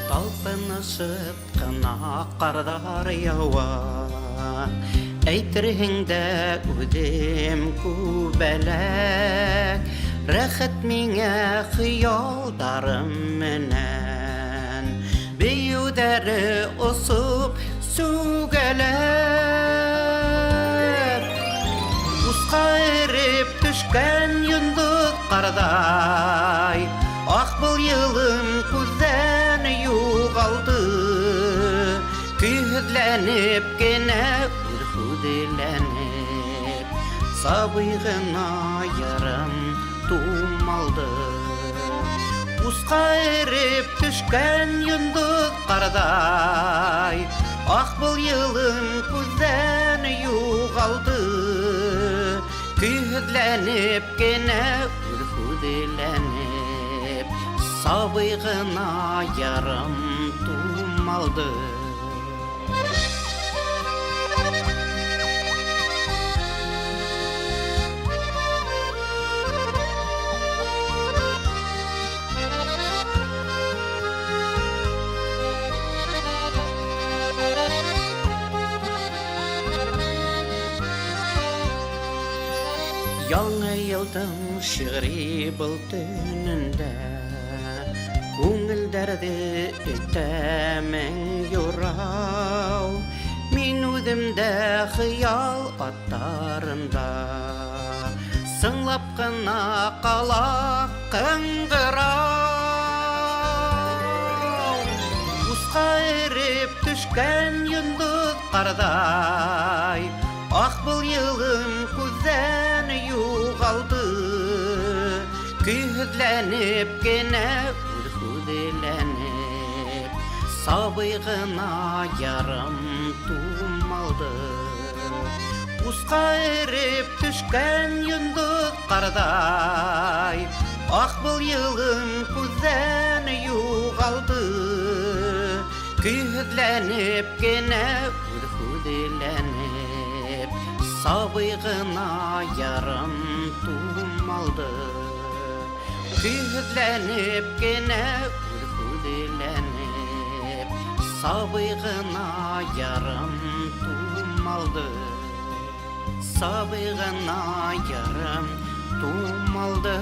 Талпынышып қына қардар яуа, әйтерһеңдә үдем күбәләк, рәхәт миңә хыялдарым менән, бейүдәре осып сүгәләр. Усқа эреп төшкән йондыз қардай, ах был йылым күздән югалды, көйһеҙләнеп кенә үрхүҙләнеп, сабый ғына ярым тумалды. Усқа эреп төшкән йондоҙ ҡарҙай, ах был йылым күздән юғалды, көйһеҙләнеп кенә үрхүҙләнеп, сабый ғына ярым тумалды. Яңы йылдың шиғри был төнөндә, күңелдәрҙе өтәмең юрау, мин үҙемдә хыял аттарында, сыңлап ҡына ҡала ҡыңғырау. Усҡа эреп төшкән йондоҙ ҡарҙай, ах был йылым күҙҙән юғалды, көйһөҙләнеп кенә үрхүҙләнеп, сабый ғына ярым тумалды. Усҡа эреп төшкән йондоҙ ҡарҙай, ах был йылым күҙҙән юғалды, көйһөҙләнеп кенә үрхүҙләнеп, сабый ғына ярым тумалды. Көйһөҙләнеп кенә үрхүҙләнеп, сабый ғына ярым тумалды. Сабый ғына ярым тумалды.